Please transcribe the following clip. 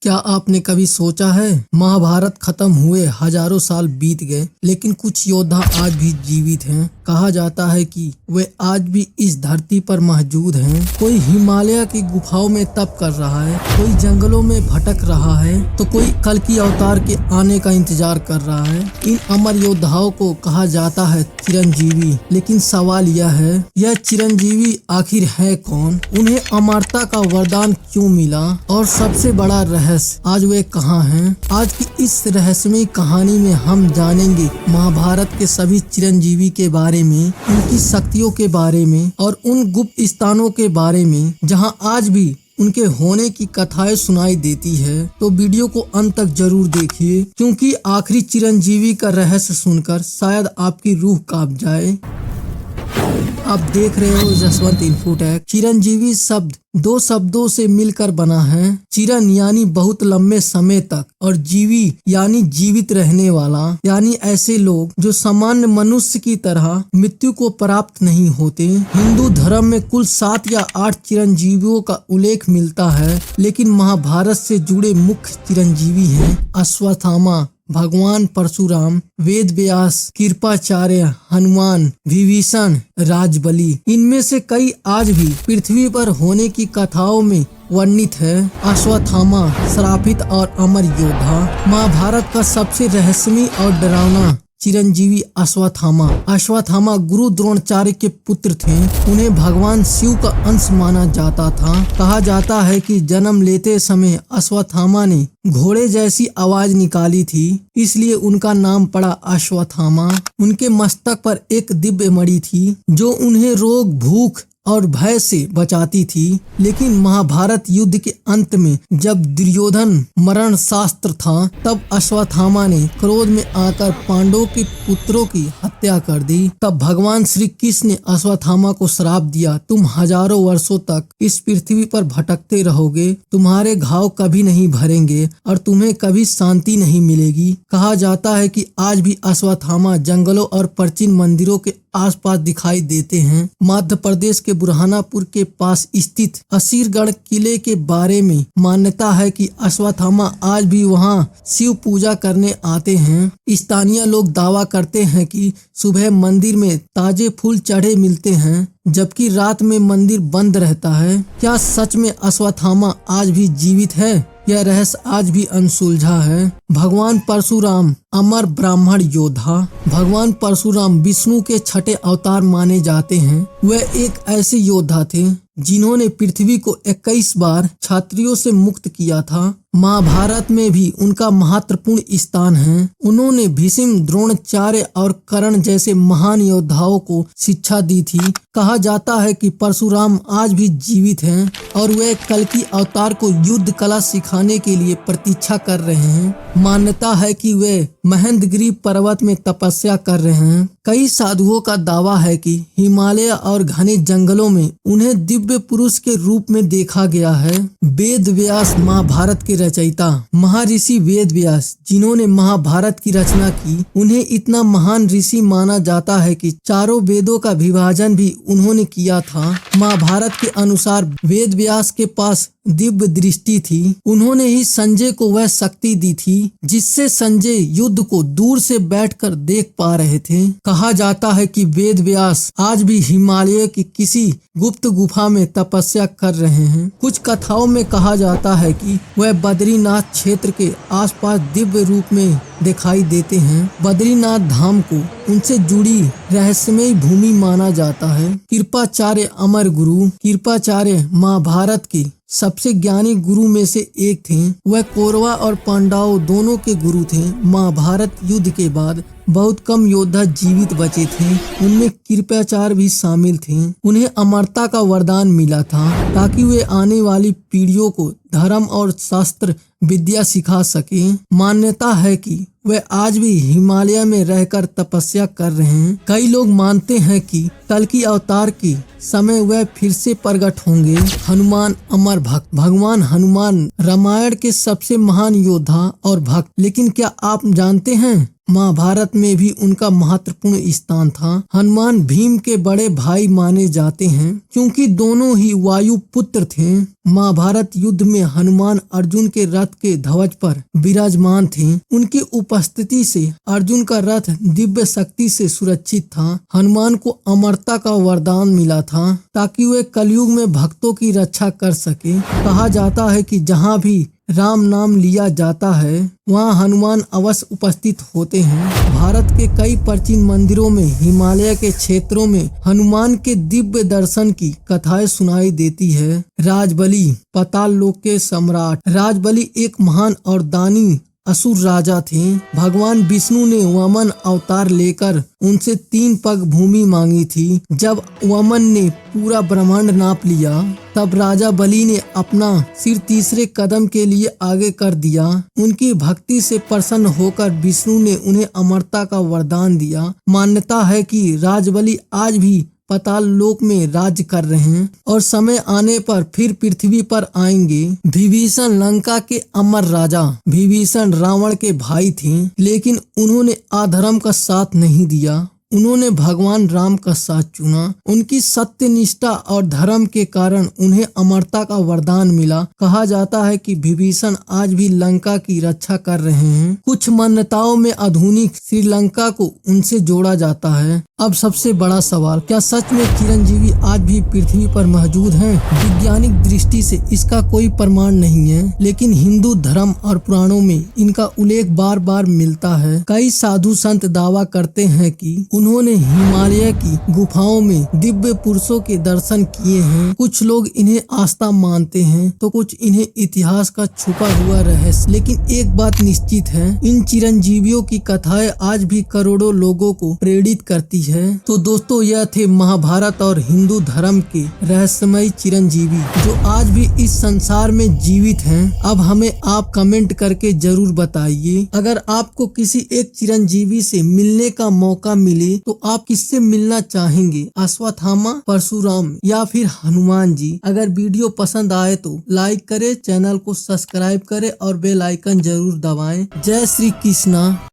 क्या आपने कभी सोचा है, महाभारत खत्म हुए हजारों साल बीत गए लेकिन कुछ योद्धा आज भी जीवित हैं। कहा जाता है कि वे आज भी इस धरती पर मौजूद हैं। कोई हिमालय की गुफाओं में तप कर रहा है, कोई जंगलों में भटक रहा है, तो कोई कल की अवतार के आने का इंतजार कर रहा है। इन अमर योद्धाओं को कहा जाता है चिरंजीवी। लेकिन सवाल यह है, यह चिरंजीवी आखिर है कौन? उन्हें अमरता का वरदान क्यों मिला? और सबसे बड़ा रहस्य, आज वे कहाँ हैं? आज की इस रहस्यमयी कहानी में हम जानेंगे महाभारत के सभी चिरंजीवी के बारे में, उनकी शक्तियों के बारे में और उन गुप्त स्थानों के बारे में जहां आज भी उनके होने की कथाएं सुनाई देती है। तो वीडियो को अंत तक जरूर देखिए, क्योंकि आखिरी चिरंजीवी का रहस्य सुनकर शायद आपकी रूह कांप जाए। आप देख रहे हो जसवंत इन्फोटेक। चिरंजीवी शब्द दो शब्दों से मिलकर बना है। चिरन यानी बहुत लंबे समय तक और जीवी यानी जीवित रहने वाला, यानी ऐसे लोग जो सामान्य मनुष्य की तरह मृत्यु को प्राप्त नहीं होते। हिंदू धर्म में कुल 7 या 8 चिरंजीवियों का उल्लेख मिलता है, लेकिन महाभारत से जुड़े मुख्य चिरंजीवी हैं अश्वत्थामा, भगवान परशुराम, वेद व्यास, कृपाचार्य, हनुमान, विभीषण, राजबली। इनमें से कई आज भी पृथ्वी पर होने की कथाओं में वर्णित है। अश्वत्थामा श्रापित और अमर योद्धा। महाभारत का सबसे रहस्यमयी और डरावना चिरंजीवी अश्वत्थामा गुरु द्रोणाचार्य के पुत्र थे। उन्हें भगवान शिव का अंश माना जाता था। कहा जाता है कि जन्म लेते समय अश्वत्थामा ने घोड़े जैसी आवाज निकाली थी, इसलिए उनका नाम पड़ा अश्वत्थामा। उनके मस्तक पर एक दिव्य मणि थी जो उन्हें रोग, भूख और भय से बचाती थी। लेकिन महाभारत युद्ध के अंत में जब दुर्योधन मरण शास्त्र था, तब अश्वत्थामा ने क्रोध में आकर पांडवों के पुत्रों की हत्या कर दी। तब भगवान श्री कृष्ण ने अश्वत्थामा को श्राप दिया, तुम हजारों वर्षों तक इस पृथ्वी पर भटकते रहोगे, तुम्हारे घाव कभी नहीं भरेंगे और तुम्हें कभी शांति नहीं मिलेगी। कहा जाता है कि आज भी अश्वत्थामा जंगलों और प्राचीन मंदिरों के आसपास दिखाई देते हैं। मध्य प्रदेश के बुरहानपुर के पास स्थित असीरगढ़ किले के बारे में मान्यता है कि अश्वत्थामा आज भी वहां शिव पूजा करने आते हैं। स्थानीय लोग दावा करते हैं कि सुबह मंदिर में ताजे फूल चढ़े मिलते हैं, जबकि रात में मंदिर बंद रहता है। क्या सच में अश्वत्थामा आज भी जीवित है? यह रहस्य आज भी अनसुलझा है। भगवान परशुराम अमर ब्राह्मण योद्धा। भगवान परशुराम विष्णु के 6ठे अवतार माने जाते हैं। वह एक ऐसे योद्धा थे जिन्होंने पृथ्वी को 21 बार क्षत्रियों से मुक्त किया था। महाभारत में भी उनका महत्वपूर्ण स्थान है। उन्होंने भीष्म, द्रोणाचार्य और कर्ण जैसे महान योद्धाओं को शिक्षा दी थी। कहा जाता है कि परशुराम आज भी जीवित हैं और वे कल की अवतार को युद्ध कला सिखाने के लिए प्रतीक्षा कर रहे हैं। मान्यता है कि वे महेंद्रगिरी पर्वत में तपस्या कर रहे हैं। कई साधुओं का दावा है कि हिमालय और घने जंगलों में उन्हें दिव्य पुरुष के रूप में देखा गया है। वेद व्यास महाभारत के रचयिता महर्षि वेद व्यास, जिन्होंने महाभारत की रचना की, उन्हें इतना महान ऋषि माना जाता है कि चारों वेदों का विभाजन भी उन्होंने किया था। महाभारत के अनुसार वेद व्यास के पास दिव्य दृष्टि थी। उन्होंने ही संजय को वह शक्ति दी थी जिससे संजय युद्ध को दूर से बैठकर देख पा रहे थे। कहा जाता है कि वेद व्यास आज भी हिमालय की किसी गुप्त गुफा में तपस्या कर रहे हैं। कुछ कथाओं में कहा जाता है कि वह बद्रीनाथ क्षेत्र के आसपास दिव्य रूप में दिखाई देते हैं। बद्रीनाथ धाम को उनसे जुड़ी रहस्यमयी भूमि माना जाता है। कृपाचार्य अमर गुरु। कृपाचार्य महाभारत के सबसे ज्ञानी गुरु में से एक थे। वह कौरवा और पांडवों दोनों के गुरु थे। महाभारत युद्ध के बाद बहुत कम योद्धा जीवित बचे थे, उनमें कृपाचार्य भी शामिल थे। उन्हें अमरता का वरदान मिला था ताकि वे आने वाली पीढ़ियों को धर्म और शास्त्र विद्या सिखा सके। मान्यता है कि वे आज भी हिमालय में रहकर तपस्या कर रहे हैं। कई लोग मानते हैं कि कल की अवतार के समय वह फिर से प्रकट होंगे। हनुमान अमर भक्त। भगवान हनुमान रामायण के सबसे महान योद्धा और भक्त। लेकिन क्या आप जानते हैं महाभारत में भी उनका महत्वपूर्ण स्थान था। हनुमान भीम के बड़े भाई माने जाते हैं क्योंकि दोनों ही वायु पुत्र थे। महाभारत युद्ध में हनुमान अर्जुन के रथ के ध्वज पर विराजमान थे। उनकी उपस्थिति से अर्जुन का रथ दिव्य शक्ति से सुरक्षित था। हनुमान को अमरता का वरदान मिला था ताकि वे कलयुग में भक्तों की रक्षा कर सके। कहा जाता है कि जहाँ भी राम नाम लिया जाता है वहाँ हनुमान अवश्य उपस्थित होते हैं। भारत के कई प्राचीन मंदिरों में हिमालय के क्षेत्रों में हनुमान के दिव्य दर्शन की कथाएं सुनाई देती है। राजबली, पाताल लोक के सम्राट राजबली एक महान और दानी असुर राजा थे। भगवान विष्णु ने वामन अवतार लेकर उनसे 3 पग भूमि मांगी थी। जब वामन ने पूरा ब्रह्मांड नाप लिया तब राजा बलि ने अपना सिर तीसरे कदम के लिए आगे कर दिया। उनकी भक्ति से प्रसन्न होकर विष्णु ने उन्हें अमरता का वरदान दिया। मान्यता है कि राजबली आज भी पाताल लोक में राज्य कर रहे हैं और समय आने पर फिर पृथ्वी पर आएंगे। विभीषण लंका के अमर राजा। विभीषण रावण के भाई थे, लेकिन उन्होंने अधर्म का साथ नहीं दिया। उन्होंने भगवान राम का साथ चुना। उनकी सत्य निष्ठा और धर्म के कारण उन्हें अमरता का वरदान मिला। कहा जाता है कि विभीषण आज भी लंका की रक्षा कर रहे हैं। कुछ मान्यताओं में आधुनिक श्रीलंका को उनसे जोड़ा जाता है। अब सबसे बड़ा सवाल, क्या सच में चिरंजीवी आज भी पृथ्वी पर मौजूद हैं? वैज्ञानिक दृष्टि से इसका कोई प्रमाण नहीं है, लेकिन हिंदू धर्म और पुराणों में इनका उल्लेख बार बार मिलता है। कई साधु संत दावा करते हैं कि उन्होंने हिमालय की गुफाओं में दिव्य पुरुषों के दर्शन किए हैं। कुछ लोग इन्हें आस्था मानते हैं तो कुछ इन्हें इतिहास का छुपा हुआ रहस्य। लेकिन एक बात निश्चित है, इन चिरंजीवियों की कथाएं आज भी करोड़ों लोगों को प्रेरित करती है। तो दोस्तों, यह थे महाभारत और हिंदू धर्म के रहस्यमय चिरंजीवी जो आज भी इस संसार में जीवित हैं। अब हमें आप कमेंट करके जरूर बताइए, अगर आपको किसी एक चिरंजीवी से मिलने का मौका मिले तो आप किससे मिलना चाहेंगे? अश्वत्थामा, परशुराम या फिर हनुमान जी? अगर वीडियो पसंद आए तो लाइक करें, चैनल को सब्सक्राइब करें और बेल आइकन जरूर दबाएं। जय श्री कृष्णा।